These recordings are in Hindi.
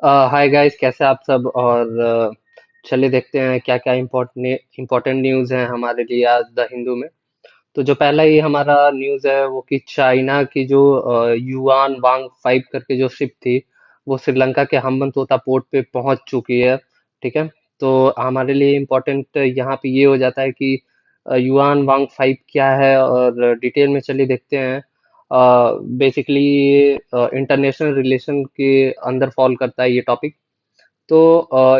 हाय गाइस, कैसे आप सब। और चलिए देखते हैं क्या क्या इम्पोर्टेंट न्यूज़ है हमारे लिए आज द हिंदू में। तो जो पहला ही हमारा न्यूज़ है वो कि चाइना की जो युआन वांग 5 करके जो शिप थी, वो श्रीलंका के हम्बनतोता पोर्ट पे पहुंच चुकी है। ठीक है। तो हमारे लिए इम्पोर्टेंट यहाँ पे ये हो जाता है कि युआन वांग 5 क्या है, और डिटेल में चलिए देखते हैं। बेसिकली ये इंटरनेशनल रिलेशन के अंदर फॉल करता है ये टॉपिक। तो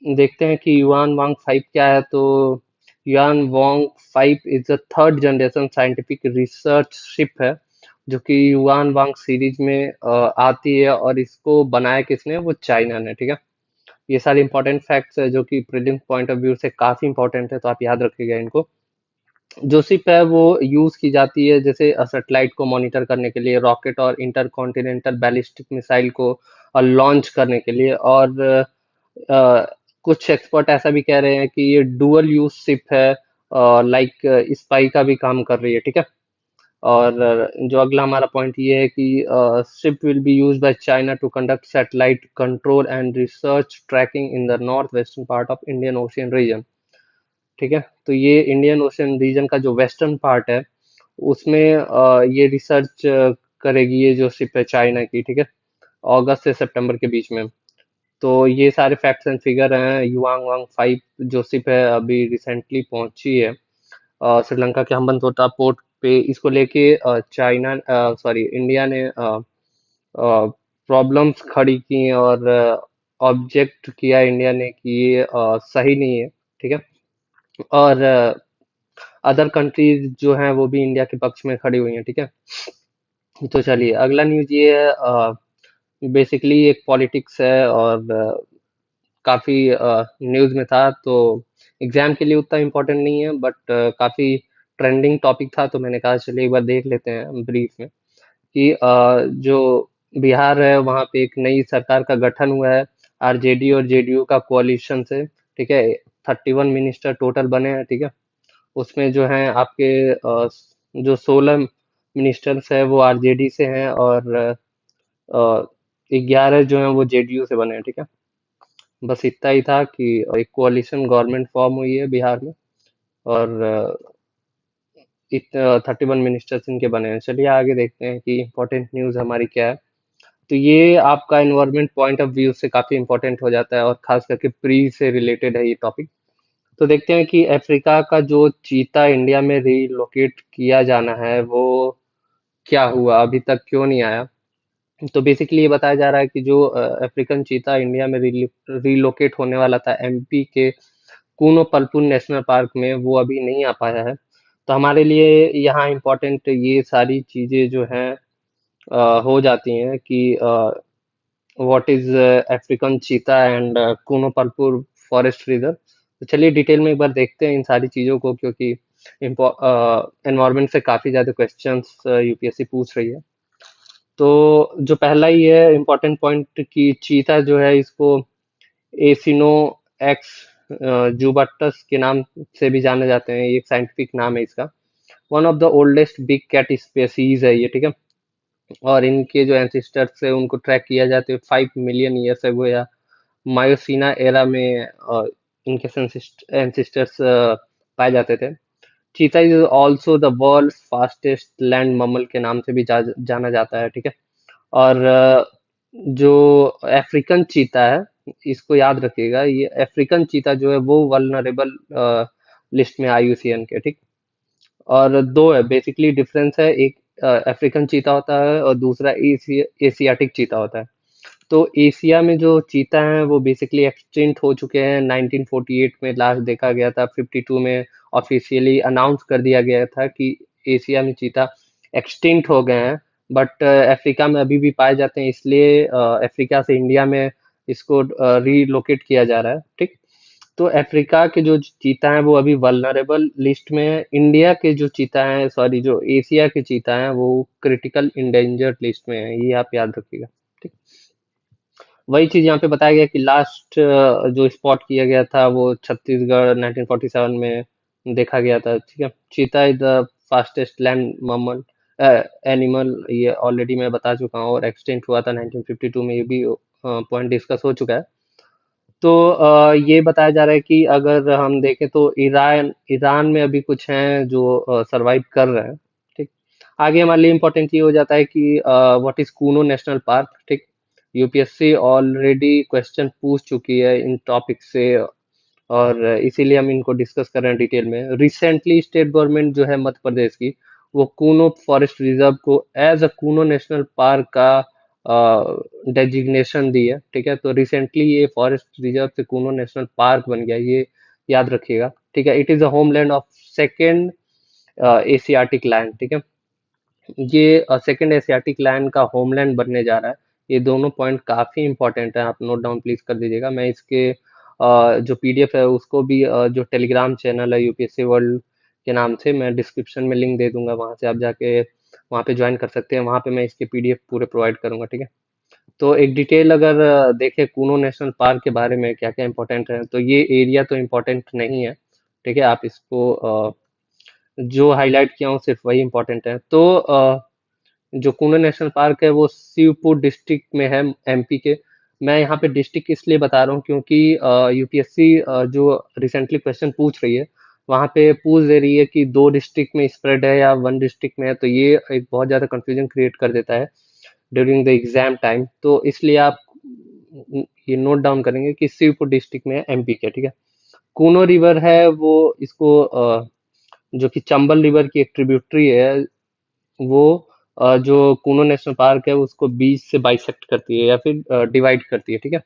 देखते हैं कि युआन वांग 5 क्या है। तो yuan Wang 5 is a third generation scientific research ship है, जो कि युआन वांग सीरीज में आती है, और इसको बनाया किसने, वो चाइना ने। ठीक है। ये सारे इंपॉर्टेंट फैक्ट्स है जो कि प्रीलिम्स पॉइंट ऑफ व्यू से काफी इंपॉर्टेंट है, तो आप याद रखिएगा इनको। जो शिप है वो यूज की जाती है जैसे सैटेलाइट को मॉनिटर करने के लिए, रॉकेट और इंटरकॉन्टिनेंटल बैलिस्टिक मिसाइल को लॉन्च करने के लिए। और अ, कुछ एक्सपर्ट ऐसा भी कह रहे हैं कि ये डुअल यूज शिप है, लाइक स्पाई का भी काम कर रही है। ठीक है। और जो अगला हमारा पॉइंट ये है कि ship will be use by China to conduct satellite control and research tracking in the north western part of Indian Ocean region. ठीक है। तो ये इंडियन ओशन रीजन का जो वेस्टर्न पार्ट है, उसमें ये रिसर्च करेगी ये जो शिप है चाइना की। ठीक है। अगस्त से सितंबर के बीच में। तो ये सारे फैक्ट्स एंड फिगर हैं। युवांग वांग 5 जो शिप है अभी रिसेंटली पहुंची है श्रीलंका के हम्बनतोटा पोर्ट पे। इसको लेके चाइना, सॉरी, इंडिया ने प्रॉब्लम्स खड़ी की, और ऑब्जेक्ट किया इंडिया ने कि ये सही नहीं है। ठीक है। और अदर कंट्रीज जो हैं वो भी इंडिया के पक्ष में खड़ी हुई हैं। ठीक है। तो चलिए अगला न्यूज़ ये है। बेसिकली एक पॉलिटिक्स है, और काफ़ी न्यूज़ में था, तो एग्जाम के लिए उतना इम्पोर्टेंट नहीं है, बट काफ़ी ट्रेंडिंग टॉपिक था, तो मैंने कहा चलिए एक बार देख लेते हैं ब्रीफ में कि जो बिहार है वहाँ पे एक नई सरकार का गठन हुआ है, आरजेडी और जेडीयू का कोalition से। ठीक है। 31 मिनिस्टर टोटल बने हैं। ठीक है। उसमें जो हैं आपके जो 16 मिनिस्टर्स है वो आरजेडी से हैं, और 11 जो हैं वो जेडीयू से बने हैं। ठीक है। बस इतना ही था कि एक कोaliशन गवर्नमेंट फॉर्म हुई है बिहार में, और 31 मिनिस्टर्स इनके बने हैं। चलिए आगे देखते हैं कि इम्पोर्टेंट न्यूज़ हमारी क्या है। तो ये आपका एनवायरमेंट पॉइंट ऑफ व्यू से काफ़ी इंपॉर्टेंट हो जाता है, और खास करके प्री से रिलेटेड है ये टॉपिक। तो देखते हैं कि अफ्रीका का जो चीता इंडिया में रिलोकेट किया जाना है वो क्या हुआ, अभी तक क्यों नहीं आया। तो बेसिकली ये बताया जा रहा है कि जो अफ्रीकन चीता इंडिया में रिलोकेट होने वाला था एमपी के कूनो पलपुर नेशनल पार्क में, वो अभी नहीं आ पाया है। तो हमारे लिए यहाँ इम्पोर्टेंट ये सारी चीज़ें जो हैं हो जाती हैं कि what is African cheetah and Kuno Palpur forest reserve. तो चलिए डिटेल में एक बार देखते हैं इन सारी चीज़ों को, क्योंकि एनवायरनमेंट से काफ़ी ज़्यादा क्वेश्चंस यूपीएससी पूछ रही है। तो जो पहला ही है इम्पोर्टेंट पॉइंट कि चीता जो है इसको एसिनो एक्स जुबाटस के नाम से भी जाने जाते हैं, ये एक साइंटिफिक नाम है इसका। One of the oldest big cat species है ये। ठीक है। और इनके जो एंसिस्टर्स है उनको ट्रैक किया जाते हैं 5 मिलियन ईयर्स अगो, या मायोसिना एरा में इनके एंसिस्टर्स पाए जाते थे। Cheetah is also the world fastest land mammal के नाम से भी जाना जाता है। ठीक है। और जो अफ्रीकन चीता है, इसको याद रखिएगा, ये अफ्रीकन चीता जो है वो वल्नरेबल लिस्ट में आईयूसीएन के। ठीक। और दो है बेसिकली डिफरेंस है, एक अफ्रीकन चीता होता है और दूसरा एशियाटिक चीता होता है। तो एशिया में जो चीता हैं वो बेसिकली एक्सटिंक्ट हो चुके हैं। 1948 में लास्ट देखा गया था, 52 में ऑफिशियली अनाउंस कर दिया गया था कि एशिया में चीता एक्सटिंक्ट हो गए हैं। बट अफ्रीका में अभी भी पाए जाते हैं, इसलिए अफ्रीका से इंडिया में इसको रीलोकेट किया जा रहा है। ठीक। तो अफ्रीका के जो चीता हैं वो अभी वल्नरेबल लिस्ट में है। इंडिया के जो चीता हैं, सॉरी, जो एशिया के चीता हैं वो क्रिटिकल इंडेंजर्ड लिस्ट में है, ये आप याद रखिएगा। ठीक। वही चीज यहाँ पे बताया गया कि लास्ट जो स्पॉट किया गया था वो छत्तीसगढ़ 1947 में देखा गया था। ठीक है। Cheetah is the fastest land mammal animal, ये ऑलरेडी मैं बता चुका हूँ, और एक्सटिंक्ट हुआ था 1952 में, ये भी पॉइंट डिस्कस हो चुका है। तो ये बताया जा रहा है कि अगर हम देखें तो ईरान ईरान में अभी कुछ हैं जो सरवाइव कर रहे हैं। ठीक। आगे हमारे लिए इम्पोर्टेंट ये हो जाता है कि what is Kuno national park. ठीक। यूपीएससी ऑलरेडी क्वेश्चन पूछ चुकी है इन टॉपिक से, और इसीलिए हम इनको डिस्कस कर रहे हैं डिटेल में। रिसेंटली स्टेट गवर्नमेंट जो है मध्य प्रदेश की, वो कूनो फॉरेस्ट रिजर्व को as a Kuno national park का डेजिग्नेशन दी है। ठीक है, तो रिसेंटली ये फॉरेस्ट रिजर्व से कूनो नेशनल पार्क बन गया, ये याद रखिएगा। ठीक है, it is a homeland of second Asiatic lion. ठीक है, ये सेकेंड एशियाटिक लायन का होमलैंड बनने जा रहा है। ये दोनों पॉइंट काफी इंपॉर्टेंट है, आप नोट डाउन प्लीज कर दीजिएगा। मैं इसके जो पीडीएफ है उसको भी जो टेलीग्राम चैनल है यूपीएससी वर्ल्ड के नाम से, मैं डिस्क्रिप्शन में लिंक दे दूंगा, वहां से आप जाके वहां पे ज्वाइन कर सकते हैं। वहां पे मैं इसके पीडीएफ पूरे प्रोवाइड करूंगा। ठीक है, तो एक डिटेल अगर देखें कूनो नेशनल पार्क के बारे में क्या क्या इंपॉर्टेंट है, तो ये एरिया तो इम्पोर्टेंट नहीं है। ठीक है, आप इसको जो हाईलाइट किया हूँ सिर्फ वही इंपॉर्टेंट है। तो जो कूनो नेशनल पार्क है वो शिवपुर डिस्ट्रिक्ट में है, एमपी के। मैं यहाँ पे डिस्ट्रिक्ट इसलिए बता रहा हूँ क्योंकि यूपीएससी जो रिसेंटली क्वेश्चन पूछ रही है, वहाँ पे पूछ दे रही है कि दो डिस्ट्रिक्ट में स्प्रेड है या वन डिस्ट्रिक्ट में है, तो ये एक बहुत ज़्यादा कंफ्यूजन क्रिएट कर देता है ड्यूरिंग द एग्जाम टाइम। तो इसलिए आप ये नोट डाउन करेंगे कि शिवपुर डिस्ट्रिक्ट में है, एमपी के। ठीक है, कूनो रिवर है वो, इसको जो कि चंबल रिवर की एक ट्रिब्यूटरी है, वो जो कूनो नेशनल पार्क है उसको बीच से बाइसेक्ट करती है या फिर डिवाइड करती है। ठीक है,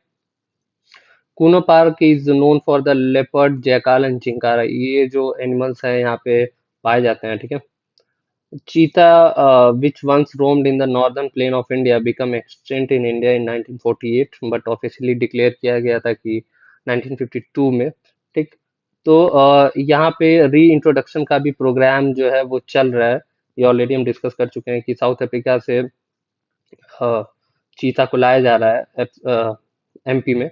Kuno park is known for the leopard, jackal and chinkara, ये जो एनिमल्स हैं यहाँ पे पाए जाते हैं। ठीक है, चीता which once roamed in the northern plain of India become extinct in India in 1948, but officially declare किया गया था कि 1952 में। ठीक। तो यहाँ पे री इंट्रोडक्शन का भी प्रोग्राम जो है वो चल रहा है। ये ऑलरेडी हम डिस्कस कर चुके हैं कि साउथ अफ्रीका से चीता को लाया जा रहा है एमपी में।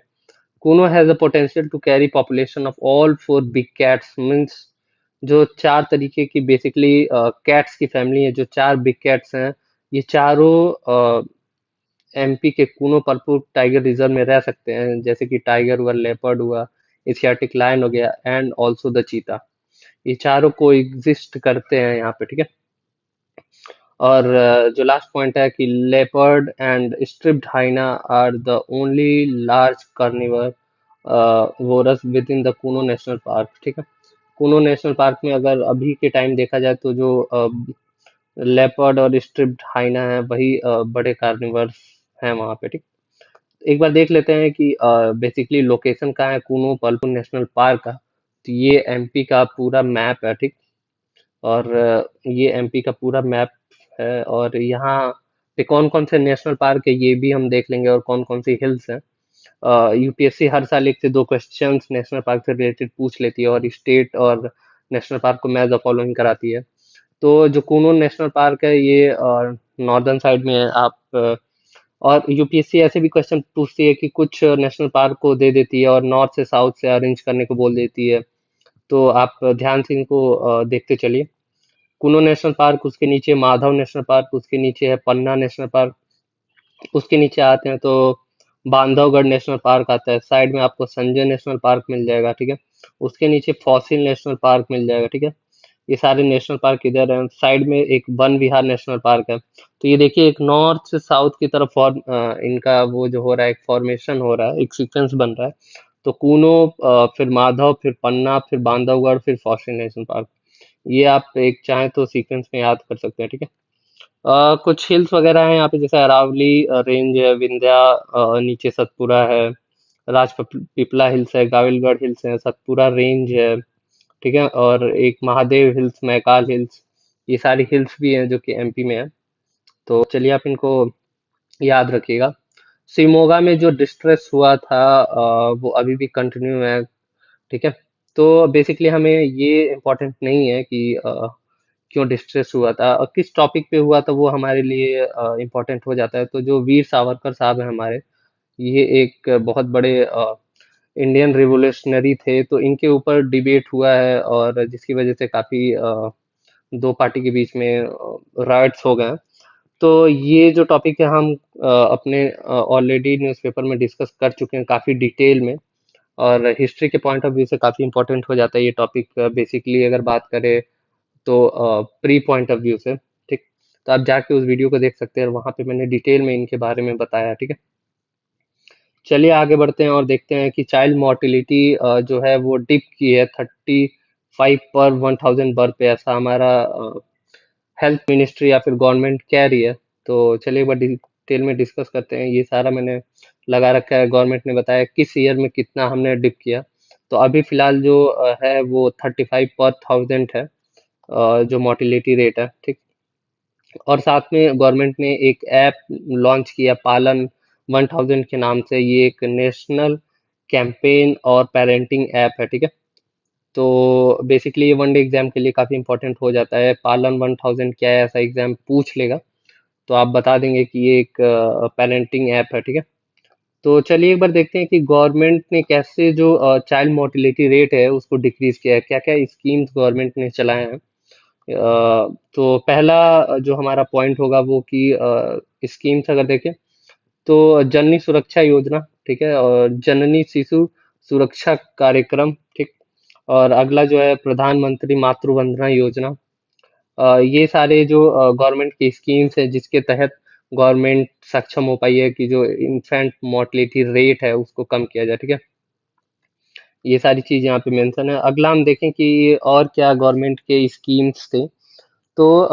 Kuno has the potential to carry population of all four big cats, means जो चार तरीके की बेसिकली कैट्स की फैमिली है, जो चार बिग कैट्स हैं, ये चारों एमपी के कूनो परपुर टाइगर रिजर्व में रह सकते हैं, जैसे कि टाइगर हुआ, लेपर्ड हुआ, एशियाटिक लायन हो गया, एंड ऑल्सो द चीता। ये चारों को एग्जिस्ट करते हैं यहाँ पे। ठीक है, और जो लास्ट पॉइंट है कि leopard and striped hyena are the only large carnivorous within the Kuno national park. ठीक है, कूनो नेशनल पार्क में अगर अभी के टाइम देखा जाए तो जो लेपर्ड और स्ट्रिप्ड हाइना है वही बड़े कार्निवर्स हैं वहाँ पे। ठीक, एक बार देख लेते हैं कि बेसिकली लोकेशन कहाँ है कूनो पल्पुर नेशनल पार्क का। तो ये एमपी का पूरा मैप है। ठीक, और ये एमपी का पूरा मैप है, और यहाँ पे कौन कौन से नेशनल पार्क है ये भी हम देख लेंगे, और कौन कौन सी हिल्स हैं। यूपीएससी हर साल एक से दो क्वेश्चंस नेशनल पार्क से रिलेटेड पूछ लेती है, और स्टेट और नेशनल पार्क को मैच द फॉलोइंग कराती है। तो जो कूनो नेशनल पार्क है ये नॉर्दर्न साइड में है। आप और यूपीएससी ऐसे भी क्वेश्चन पूछती है कि कुछ नेशनल पार्क को दे देती है और नॉर्थ से साउथ से अरेंज करने को बोल देती है। तो आप ध्यान से इनको देखते चलिए। कुनो नेशनल पार्क, उसके नीचे माधव नेशनल पार्क, उसके नीचे है पन्ना नेशनल पार्क, उसके नीचे आते हैं तो बांधवगढ़ नेशनल पार्क आता है, साइड में आपको संजय नेशनल पार्क मिल जाएगा। ठीक है, उसके नीचे फॉसिल नेशनल पार्क मिल जाएगा। ठीक है, ये सारे नेशनल पार्क इधर हैं। साइड में एक वन विहार नेशनल पार्क है। तो ये देखिए एक नॉर्थ से साउथ की तरफ इनका वो जो हो रहा है, एक फॉर्मेशन हो रहा है, एक सीक्वेंस बन रहा है। तो कूनो, फिर माधव, फिर पन्ना, फिर बांधवगढ़, फिर फॉसिल नेशनल पार्क, ये आप एक चाहें तो सीक्वेंस में याद कर सकते हैं। ठीक है, कुछ हिल्स वगैरह हैं यहाँ पे, जैसे अरावली रेंज है, विंध्या, नीचे सतपुरा है, पिपला हिल्स है, गाविलगढ़ हिल्स है, सतपुरा रेंज है। ठीक है, और एक महादेव हिल्स, मैकाल हिल्स, ये सारी हिल्स भी हैं जो कि एमपी में है। तो चलिए आप इनको याद रखिएगा। शिमोगा में जो डिस्ट्रेस हुआ था वो अभी भी कंटिन्यू है। ठीक है, तो बेसिकली हमें ये इम्पोर्टेंट नहीं है कि क्यों डिस्ट्रेस हुआ था और किस टॉपिक पे हुआ था, वो हमारे लिए इम्पोर्टेंट हो जाता है। तो जो वीर सावरकर साहब हैं हमारे, ये एक बहुत बड़े इंडियन रिवोल्यूशनरी थे, तो इनके ऊपर डिबेट हुआ है, और जिसकी वजह से काफी दो पार्टी के बीच में राइट्स हो गए हैं। तो ये जो टॉपिक है हम अपने ऑलरेडी न्यूज़पेपर में डिस्कस कर चुके हैं काफ़ी डिटेल में, और हिस्ट्री के पॉइंट ऑफ व्यू से काफ़ी इंपॉर्टेंट हो जाता है ये टॉपिक। बेसिकली अगर बात करें तो प्री पॉइंट ऑफ व्यू से, ठीक। तो आप जाके उस वीडियो को देख सकते हैं, और वहाँ पे मैंने डिटेल में इनके बारे में बताया, ठीक है। चलिए आगे बढ़ते हैं और देखते हैं कि चाइल्ड मोर्टिलिटी जो है वो डिप की है 35 पर 1000 बर्थ पे, ऐसा हमारा हेल्थ मिनिस्ट्री या फिर गवर्नमेंट कह रही है। तो चलिए एक बार डिटेल में डिस्कस करते हैं। ये सारा मैंने लगा रखा है, गवर्नमेंट ने बताया किस ईयर में कितना हमने डिप किया। तो अभी फिलहाल जो है वो 35 पर 1000 है, जो मोर्टिलिटी रेट है, ठीक। और साथ में गवर्नमेंट ने एक ऐप लॉन्च किया, पालन 1000 के नाम से। ये एक नेशनल कैंपेन और पेरेंटिंग ऐप है, ठीक है। तो बेसिकली ये वनडे एग्जाम के लिए काफ़ी इंपॉर्टेंट हो जाता है। पालन 1000 क्या है, ऐसा एग्जाम पूछ लेगा तो आप बता देंगे कि ये एक पेरेंटिंग ऐप है, ठीक है। तो चलिए एक बार देखते हैं कि गवर्नमेंट ने कैसे जो चाइल्ड मोर्टिलिटी रेट है उसको डिक्रीज किया है, क्या क्या स्कीम्स गवर्नमेंट ने चलाए हैं। तो पहला जो हमारा पॉइंट होगा वो कि स्कीम्स अगर देखें तो जननी सुरक्षा योजना, ठीक है, और जननी शिशु सुरक्षा कार्यक्रम, ठीक। और अगला जो है प्रधानमंत्री मातृ वंदना योजना। ये सारे जो गवर्नमेंट की स्कीम्स है जिसके तहत गवर्नमेंट सक्षम हो पाई है कि जो इन्फेंट मोर्टलिटी रेट है उसको कम किया जाए, ठीक है। ये सारी चीज यहाँ पे मेंशन है। अगला हम देखें कि और क्या गवर्नमेंट के स्कीम्स थे। तो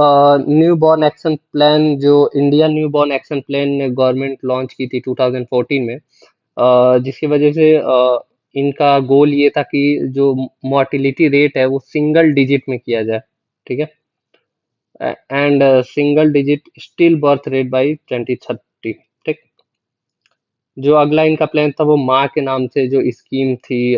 न्यू बॉर्न एक्शन प्लान, जो India new born action plan ने गवर्नमेंट लॉन्च की थी 2014 में, जिसकी वजह से इनका गोल ये था कि जो मोर्टिलिटी रेट है वो सिंगल डिजिट में किया जाए, ठीक है। And single digit still birth rate by 2030, ठीक। जो अगला इनका प्लान था वो माँ के नाम से जो स्कीम थी,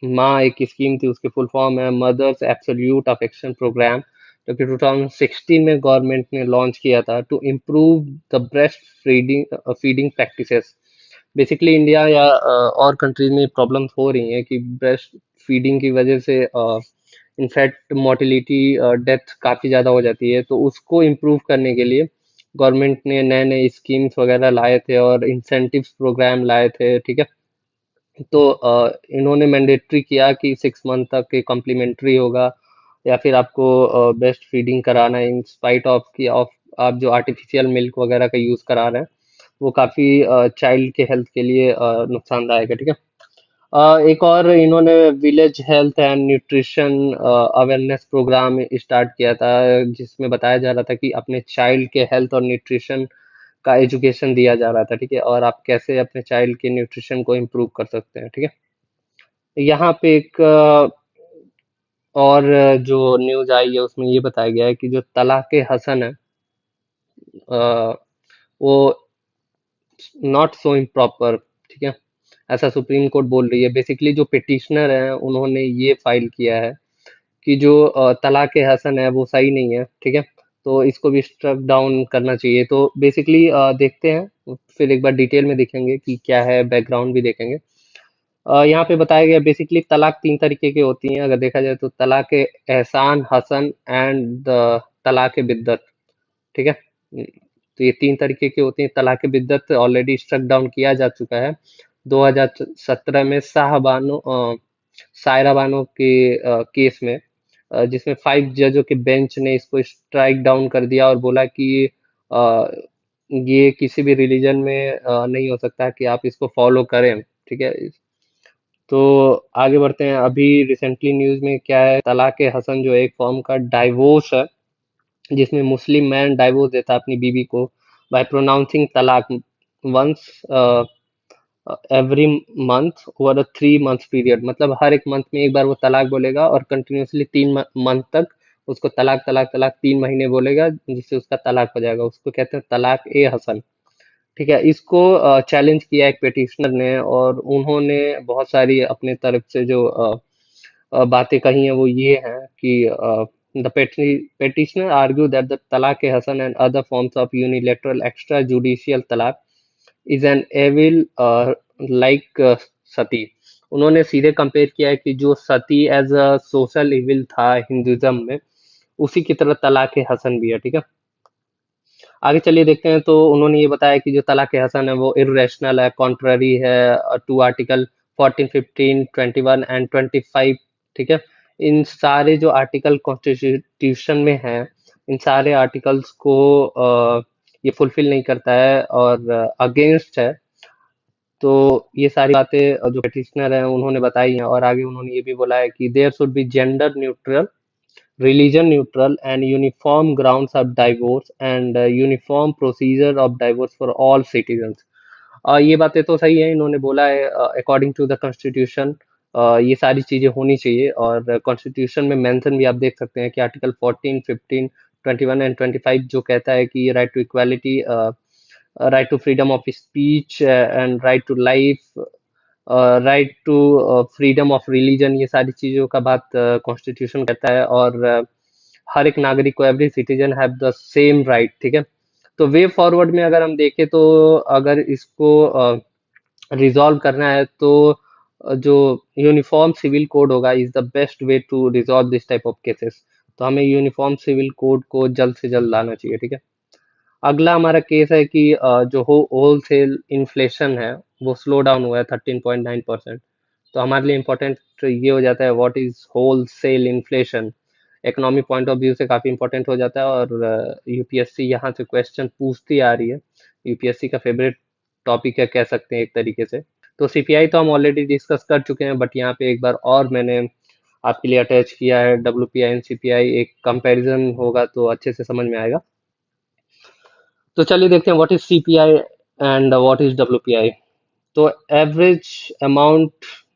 माँ एक स्कीम थी, उसकी फुल फॉर्म है मदर्स एब्सोल्यूट अफेक्शन प्रोग्राम, जो कि 2016 में गवर्नमेंट ने लॉन्च किया था to improve the breast feeding feeding practices. Basically India या और कंट्रीज में प्रॉब्लम्स हो रही हैं कि ब्रेस्ट फीडिंग की वजह से इनफैक्ट मोर्टिलिटी डेथ काफ़ी ज़्यादा हो जाती है। तो उसको इम्प्रूव करने के लिए गवर्नमेंट ने नए नए स्कीम्स वगैरह लाए थे और इंसेंटिव्स प्रोग्राम लाए थे, ठीक है। तो इन्होंने मैंडेटरी किया कि 6 मंथ तक के कम्प्लीमेंट्री होगा, या फिर आपको बेस्ट फीडिंग कराना है इन स्पाइट ऑफ कि ऑफ आप जो आर्टिफिशियल मिल्क वगैरह का यूज़ करा रहे हैं वो काफ़ी चाइल्ड के हेल्थ के लिए नुकसानदायक है, ठीक है। एक और इन्होंने village health and nutrition awareness programme start किया था, जिसमें बताया जा रहा था कि अपने चाइल्ड के हेल्थ और न्यूट्रिशन का एजुकेशन दिया जा रहा था, ठीक है, और आप कैसे अपने चाइल्ड के न्यूट्रिशन को इम्प्रूव कर सकते हैं, ठीक है। यहाँ पे एक और जो न्यूज आई है उसमें ये बताया गया है कि जो तलाक़े हसन है, अ, वो नॉट सो इम्प्रॉपर, ठीक है, ऐसा सुप्रीम कोर्ट बोल रही है। बेसिकली जो पिटिशनर है उन्होंने ये फाइल किया है कि जो तलाक़ हसन है वो सही नहीं है, ठीक है। तो इसको भी स्ट्रक डाउन करना चाहिए। तो बेसिकली देखते हैं, फिर एक बार डिटेल में देखेंगे कि क्या है, बैकग्राउंड भी देखेंगे। यहाँ पे बताया गया बेसिकली तलाक 3 तरीके की होती हैं अगर देखा जाए तो, तलाक एहसान, हसन एंड तलाक बिद्दत, ठीक है। तो ये 3 तरीके की होती हैं। तलाक बिद्दत ऑलरेडी स्ट्रक डाउन किया जा चुका है 2017 में सायरा बानो के केस में, जिसमें 5 जजों के बेंच ने इसको स्ट्राइक डाउन कर दिया और बोला कि अ, ये किसी भी रिलीजन में नहीं हो सकता कि आप इसको फॉलो करें, ठीक है। तो आगे बढ़ते हैं। अभी रिसेंटली न्यूज में क्या है, तलाक हसन जो एक फॉर्म का डाइवोर्स है, जिसमें मुस्लिम मैन डाइवोर्स देता है अपनी बीवी को by pronouncing talaq once every month over 3 month period. मतलब हर एक मंथ में एक बार वो तलाक बोलेगा और कंटिन्यूसली 3 मंथ तक उसको तलाक तलाक तलाक 3 महीने बोलेगा, जिससे उसका तलाक हो जाएगा। उसको कहते हैं तलाक ए हसन, ठीक है। इसको चैलेंज किया एक पिटिशनर ने, और उन्होंने बहुत सारी अपने तरफ से जो बातें कही हैं वो ये हैं कि the petitioner argue that the talaq e hasan and other forms of unilateral extrajudicial talaq is an evil like सती। उन्होंने सीधे कंपेयर किया है कि जो सती एज अ सोशल इविल था हिंदुज्म में, उसी की तरह तलाक ए हसन भी है, ठीक है। आगे चलिए देखते हैं। तो उन्होंने ये बताया कि जो तलाक हसन है वो इर्रेशनल है, कॉन्ट्ररी है टू आर्टिकल 14, 15, 21 एंड 25। ठीक है, इन सारे जो आर्टिकल कॉन्स्टिट्यूशन में है, इन सारे आर्टिकल्स को ये फुलफिल नहीं करता है और अगेंस्ट है। तो ये सारी बातें जो पेटिशनर है उन्होंने बताई हैं। और आगे उन्होंने ये भी बोला है कि there should be gender neutral, religion neutral and uniform grounds of divorce and uniform procedure of divorce for all citizens। ये बातें तो सही है, इन्होंने बोला है अकॉर्डिंग टू द कॉन्स्टिट्यूशन ये सारी चीजें होनी चाहिए। और कॉन्स्टिट्यूशन में मेंशन भी आप देख सकते हैं कि आर्टिकल 14, 15, 21 एंड 25 जो कहता है कि right to equality, right to freedom of speech and right to life, right to freedom of religion, ये सारी चीजों का बात कॉन्स्टिट्यूशन कहता है। और हर एक नागरिक को, every citizen have the same right. ठीक है, तो वे फॉरवर्ड में अगर हम देखें तो अगर इसको रिजॉल्व करना है तो जो यूनिफॉर्म सिविल कोड होगा is the best way to resolve this type of cases. तो हमें यूनिफॉर्म सिविल कोड को जल्द से जल्द लाना चाहिए। ठीक है, अगला हमारा केस है कि जो होलसेल इन्फ्लेशन है वो स्लो डाउन हुआ है 13.9%। तो हमारे लिए इम्पोर्टेंट ये हो जाता है what is wholesale inflation, economic point of view से काफ़ी इंपॉर्टेंट हो जाता है। और यूपीएससी यहाँ से क्वेश्चन पूछती आ रही है, यूपीएससी का फेवरेट टॉपिक है कह सकते हैं एक तरीके से। तो सीपीआई तो हम ऑलरेडी डिस्कस कर चुके हैं, बट यहाँ पे एक बार और मैंने आपके लिए अटैच किया है डब्ल्यूपीआई एंड सीपीआई, एक कंपैरिजन होगा तो अच्छे से समझ में आएगा। तो चलिए देखते हैं what is CPI and what is WPI. तो एवरेज अमाउंट,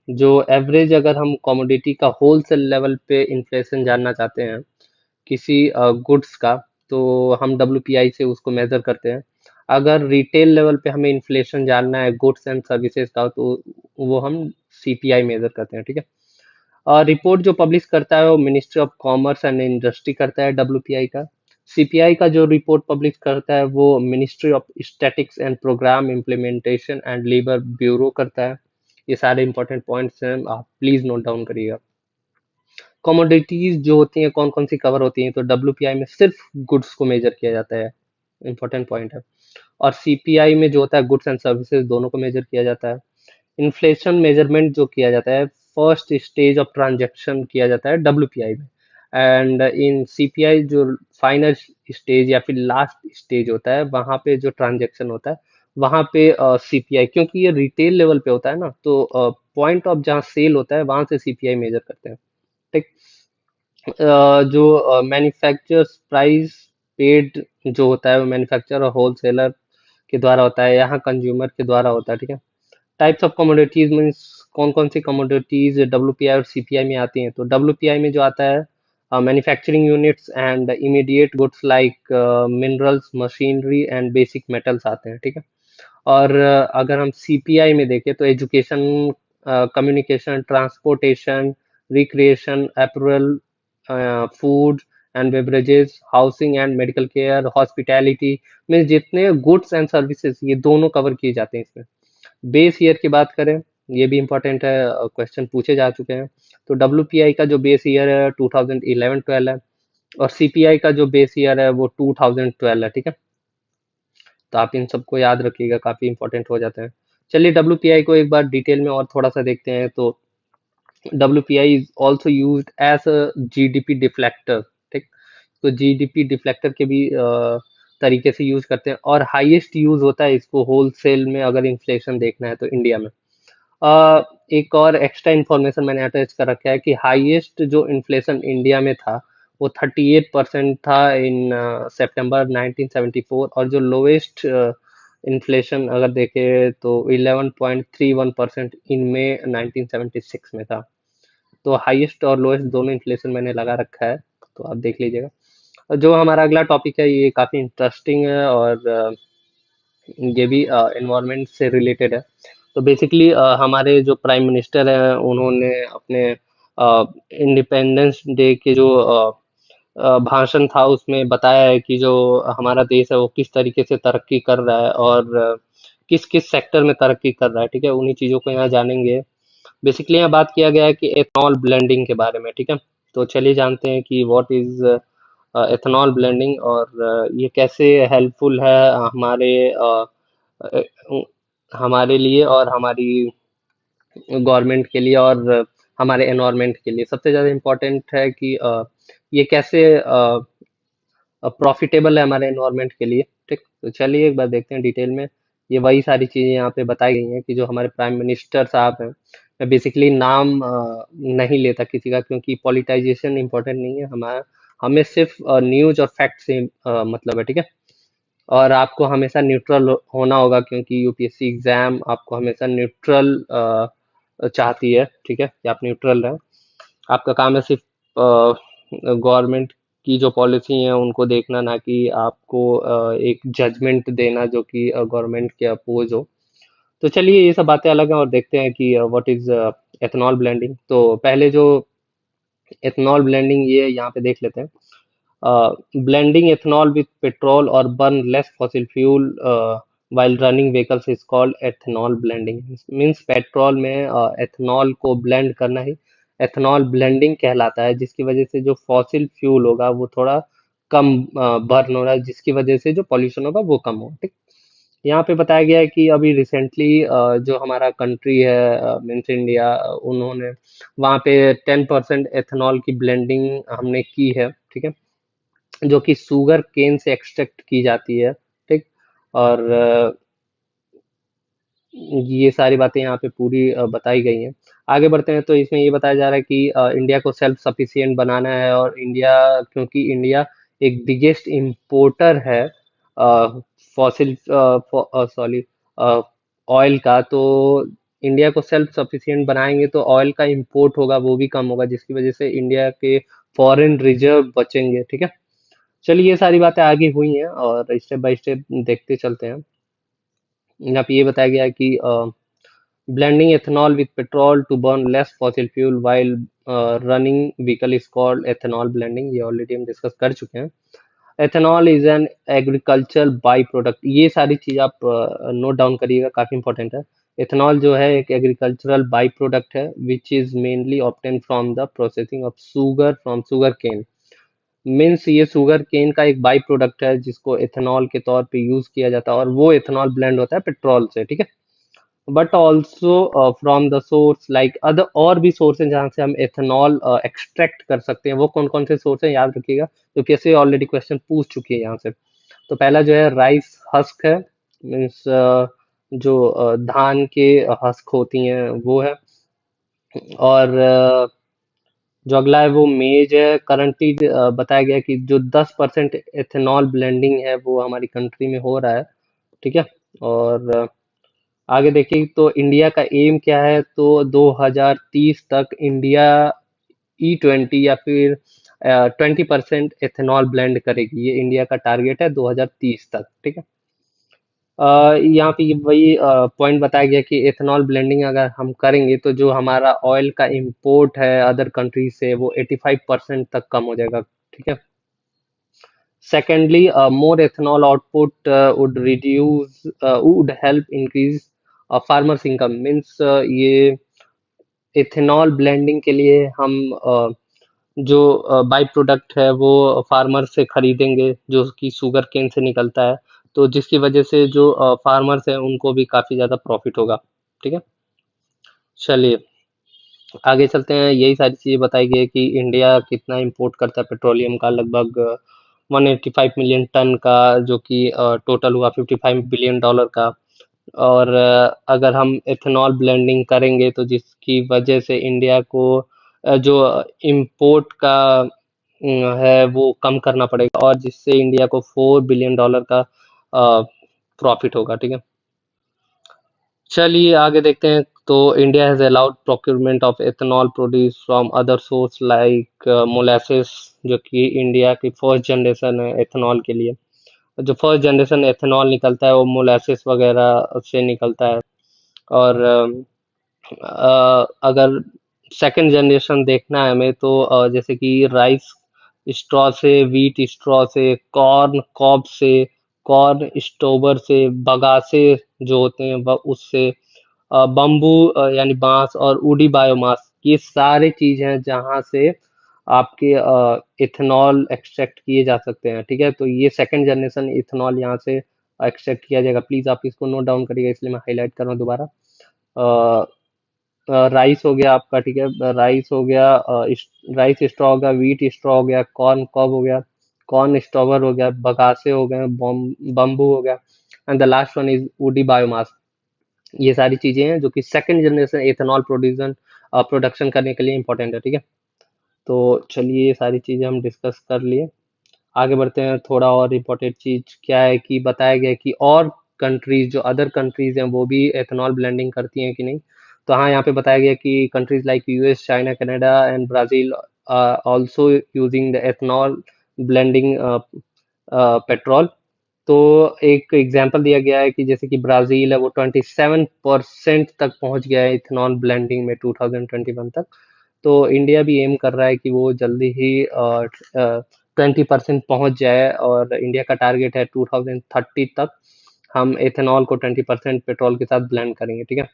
जो एवरेज अगर हम कमोडिटी का होलसेल लेवल पे इन्फ्लेशन जानना चाहते हैं किसी गुड्स का, तो हम डब्ल्यूपीआई से उसको मेजर करते हैं। अगर रिटेल लेवल पे हमें इन्फ्लेशन जानना है गुड्स एंड सर्विसेज का, तो वो हम सीपीआई मेजर करते हैं। ठीक है, रिपोर्ट जो पब्लिश करता है वो ministry of commerce and industry करता है डब्ल्यूपीआई का। सीपीआई का जो रिपोर्ट पब्लिश करता है वो ministry of statics and programme implementation and labour bureau करता है। ये सारे इंपॉर्टेंट पॉइंट्स हैं, आप प्लीज नोट डाउन करिएगा। कमोडिटीज जो होती हैं कौन कौन सी कवर होती हैं, तो डब्ल्यूपीआई में सिर्फ गुड्स को मेजर किया जाता है, इंपॉर्टेंट पॉइंट है। और सीपीआई में जो होता है गुड्स एंड सर्विसेज दोनों को मेजर किया जाता है। इन्फ्लेशन मेजरमेंट जो किया जाता है फर्स्ट स्टेज ऑफ ट्रांजैक्शन किया जाता है डब्ल्यूपीआई में, एंड इन सीपीआई जो फाइनल स्टेज या फिर लास्ट स्टेज होता है वहां पे जो ट्रांजैक्शन होता है वहां पे सीपीआई, क्योंकि ये रिटेल लेवल पे होता है ना, तो पॉइंट ऑफ जहाँ सेल होता है वहां से सीपीआई मेजर करते हैं। ठीक, जो मैन्युफैक्चरर्स प्राइस पेड जो होता है वो मैन्युफैक्चरर और होलसेलर के द्वारा होता है, यहाँ कंज्यूमर के द्वारा होता है। ठीक है, टाइप्स ऑफ कमोडिटीज मीन्स कौन कौन सी कमोडिटीज डब्ल्यूपीआई और सीपीआई में आती हैं, तो डब्ल्यूपीआई में जो आता है manufacturing units and immediate goods like minerals, machinery and basic metals आते हैं। ठीक है, और अगर हम सीपीआई में देखें तो education, communication, transportation, recreation, April, food and beverages, housing and medical care, hospitality, means जितने गुड्स एंड सर्विसेज ये दोनों कवर किए जाते हैं इसमें। बेस ईयर की बात करें, ये भी इंपॉर्टेंट है, क्वेश्चन पूछे जा चुके हैं। तो डब्ल्यूपीआई का जो बेस ईयर है 2011-12 है, और सीपीआई का जो बेस ईयर है वो 2012 है। ठीक है, तो आप इन सबको याद रखिएगा, काफी इंपॉर्टेंट हो जाते हैं। चलिए डब्ल्यूपीआई को एक बार डिटेल में और थोड़ा सा देखते हैं। तो WPI is also use as a GDP deflator. ठीक, तो जीडीपी डिफ्लेक्टर के भी तरीके से यूज करते हैं, और हाईएस्ट यूज होता है इसको होलसेल में अगर इन्फ्लेशन देखना है तो इंडिया में। अ, एक और एक्स्ट्रा इन्फॉर्मेशन मैंने अटैच कर रखा है कि हाईएस्ट जो इन्फ्लेशन इंडिया में था वो 38% था इन सितंबर 1974, और जो लोएस्ट इन्फ्लेशन अगर देखें तो 11.31% इन मई 1976 में था। तो हाईएस्ट और लोएस्ट दोनों इन्फ्लेशन मैंने लगा रखा है, तो आप देख लीजिएगा। और जो हमारा अगला टॉपिक है ये काफ़ी इंटरेस्टिंग है, और ये भी एनवायरनमेंट से रिलेटेड है। तो बेसिकली हमारे जो प्राइम मिनिस्टर हैं उन्होंने अपने इंडिपेंडेंस डे के जो भाषण था उसमें बताया है कि जो हमारा देश है वो किस तरीके से तरक्की कर रहा है, और किस किस सेक्टर में तरक्की कर रहा है। ठीक है, उन्हीं चीज़ों को यहाँ जानेंगे। बेसिकली यहाँ बात किया गया है कि एथनॉल ब्लेंडिंग के बारे में। ठीक है, तो चलिए जानते हैं कि व्हाट इज एथेनॉल ब्लेंडिंग, और ये कैसे हेल्पफुल है अ, हमारे लिए और हमारी गवर्नमेंट के लिए और हमारे एनवायरनमेंट के लिए। सबसे ज़्यादा इम्पोर्टेंट है कि ये कैसे प्रॉफिटेबल है हमारे एनवायरनमेंट के लिए। ठीक, तो चलिए एक बार देखते हैं डिटेल में। ये वही सारी चीज़ें यहाँ पे बताई गई हैं कि जो हमारे प्राइम मिनिस्टर साहब हैं, मैं बेसिकली नाम नहीं लेता किसी का, क्योंकि पॉलिटाइजेशन इंपॉर्टेंट नहीं है हमारा। हमें सिर्फ न्यूज़ और फैक्ट से मतलब है, ठीक है। और आपको हमेशा न्यूट्रल होना होगा, क्योंकि यूपीएससी एग्जाम आपको हमेशा न्यूट्रल चाहती है, ठीक है, कि आप न्यूट्रल रहें। आपका काम है सिर्फ गवर्नमेंट की जो पॉलिसी है उनको देखना, ना कि आपको एक जजमेंट देना जो कि गवर्नमेंट के अपोज हो। तो चलिए ये सब बातें अलग हैं, और देखते हैं कि व्हाट इज एथनॉल ब्लेंडिंग। तो पहले जो एथनॉल ब्लेंडिंग ये यहाँ पे देख लेते हैं। Blending ethanol with petrol or burn less fossil fuel while running vehicles is called ethanol blending. Means petrol में एथनॉल को ब्लेंड करना ही एथनॉल ब्लेंडिंग कहलाता है, जिसकी वजह से जो फॉसिल फ्यूल होगा वो थोड़ा कम बर्न हो रहा है, जिसकी वजह से जो पॉल्यूशन होगा वो कम हो। ठीक, यहाँ पे बताया गया है कि अभी रिसेंटली जो हमारा कंट्री है मीन्स इंडिया, उन्होंने वहाँ पे 10% एथनॉल की ब्लेंडिंग हमने की है, ठीक है, जो कि शुगर केन से एक्सट्रैक्ट की जाती है। ठीक, और ये सारी बातें यहाँ पे पूरी बताई गई हैं। आगे बढ़ते हैं तो इसमें ये बताया जा रहा है कि इंडिया को सेल्फ सफिशिएंट बनाना है, और इंडिया, क्योंकि इंडिया एक बिगेस्ट इंपोर्टर है फॉसिल सॉरी ऑयल का, तो इंडिया को सेल्फ सफिशिएंट बनाएंगे तो ऑयल का इंपोर्ट होगा वो भी कम होगा, जिसकी वजह से इंडिया के फॉरेन रिजर्व बचेंगे। ठीक है, चलिए ये सारी बातें आगे हुई हैं और स्टेप बाय स्टेप देखते चलते हैं। यहाँ पे ये बताया गया है कि blending ethanol with petrol to burn less fossil fuel while running vehicle is called ethanol blending. ये ऑलरेडी हम डिस्कस कर चुके हैं। Ethanol is an agricultural by product. ये सारी चीज आप नोट डाउन करिएगा, काफी इंपॉर्टेंट है। एथेनॉल जो है एक एग्रीकल्चरल बाई प्रोडक्ट है which is mainly obtain from the processing of sugar from sugarcane. Means ये शुगर केन का एक बाई प्रोडक्ट है जिसको एथेनॉल के तौर पे यूज किया जाता है, और वो एथेनॉल ब्लेंड होता है पेट्रोल से, ठीक है। But also from the source like other, और भी सोर्स हैं जहाँ से हम एथेनॉल एक्सट्रैक्ट कर सकते हैं। वो कौन कौन से सोर्स हैं याद रखिएगा, क्योंकि ऐसे ऑलरेडी क्वेश्चन पूछ चुकी है यहाँ से। तो पहला जो है राइस हस्क है, मीन्स जो धान के हस्क होती हैं वो है। और जो अगला है वो मेज है। करंटली बताया गया है कि जो 10% एथेनॉल ब्लेंडिंग है वो हमारी कंट्री में हो रहा है, ठीक है। और आगे देखिए तो इंडिया का एम क्या है, तो 2030 तक इंडिया E20 या फिर 20% एथेनॉल ब्लेंड करेगी। ये इंडिया का टारगेट है 2030 तक, ठीक है। यहाँ पे वही पॉइंट बताया गया कि एथेनॉल ब्लेंडिंग अगर हम करेंगे तो जो हमारा ऑयल का इंपोर्ट है अदर कंट्री से वो 85% तक कम हो जाएगा, ठीक है। Secondly, more ethanol output would help increase farmers income. Means ये एथेनॉल ब्लेंडिंग के लिए हम जो बाई प्रोडक्ट है वो फार्मर से खरीदेंगे जो कि शुगर केन से निकलता है, तो जिसकी वजह से जो फार्मर्स हैं उनको भी काफी ज्यादा प्रॉफिट होगा, ठीक है। चलिए आगे चलते हैं। यही सारी चीजें बताई गई है कि इंडिया कितना इंपोर्ट करता है पेट्रोलियम का, लगभग 185 मिलियन टन का, जो कि टोटल हुआ $55 बिलियन का। और अगर हम एथेनॉल ब्लेंडिंग करेंगे तो जिसकी वजह से इंडिया को जो इंपोर्ट का है वो कम करना पड़ेगा, और जिससे इंडिया को $4 बिलियन का प्रॉफिट होगा, ठीक है। चलिए आगे देखते हैं। तो India has allowed procurement of ethanol produce from other source like molasses, जो कि इंडिया की फर्स्ट जनरेशन है एथेनॉल के लिए। जो फर्स्ट जनरेशन एथेनॉल निकलता है वो मोलासेस वगैरह से निकलता है। और अगर सेकंड जनरेशन देखना है हमें तो जैसे कि राइस स्ट्रॉ से, व्हीट स्ट्रॉ से, कॉर्न कॉब से, कॉर्न स्टोबर से, बगासे जो होते हैं वह उससे, बम्बू यानी बांस, और वुडी बायोमास, ये सारे चीज हैं जहाँ से आपके इथेनॉल एक्सट्रैक्ट किए जा सकते हैं, ठीक है। तो ये सेकंड जनरेशन इथेनॉल यहाँ से एक्सट्रैक्ट किया जाएगा। प्लीज आप इसको नोट डाउन करिएगा, इसलिए मैं हाईलाइट कर रहा हूँ दोबारा। राइस हो गया आपका, ठीक है, राइस हो गया, राइस स्ट्रॉ हो गया, व्हीट स्ट्रॉ हो गया, कॉर्न कॉब हो गया, कॉर्न स्टॉवर हो गया, बगासे हो गए, बम्बू हो गया, and the last one is woody biomass. ये सारी चीजें हैं जो कि सेकंड जनरेशन एथेनॉल प्रोड्यूसन प्रोडक्शन करने के लिए इंपॉर्टेंट है, ठीक है। तो चलिए ये सारी चीजें हम डिस्कस कर लिए, आगे बढ़ते हैं। थोड़ा और इम्पोर्टेंट चीज क्या है कि बताया गया है कि और कंट्रीज, जो अदर कंट्रीज हैं, वो भी एथेनॉल ब्लेंडिंग करती हैं कि नहीं। तो हाँ, यहाँ पे बताया गया कि countries like US, China, Canada and Brazil also using the ethanol blending petrol. तो एक एग्जांपल दिया गया है कि जैसे कि ब्राजील है, वो 27% तक पहुंच गया है इथेनॉल ब्लेंडिंग में 2021 तक। तो इंडिया भी एम कर रहा है कि वो जल्दी ही 20% पहुंच जाए, और इंडिया का टारगेट है 2030 तक हम एथेनॉल को 20% पेट्रोल के साथ ब्लेंड करेंगे, ठीक है।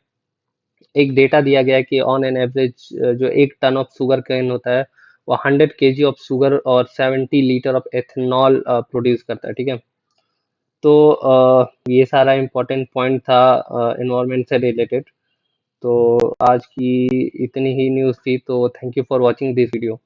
एक डेटा दिया गया है कि ऑन एन एवरेज जो एक टन ऑफ शुगर केन होता है, वो 100 kg ऑफ शुगर और 70 लीटर ऑफ एथेनॉल प्रोड्यूस करता है, ठीक है। तो ये सारा इम्पोर्टेंट पॉइंट था एनवायरनमेंट से रिलेटेड। तो आज की इतनी ही न्यूज़ थी, तो thank you for watching this video.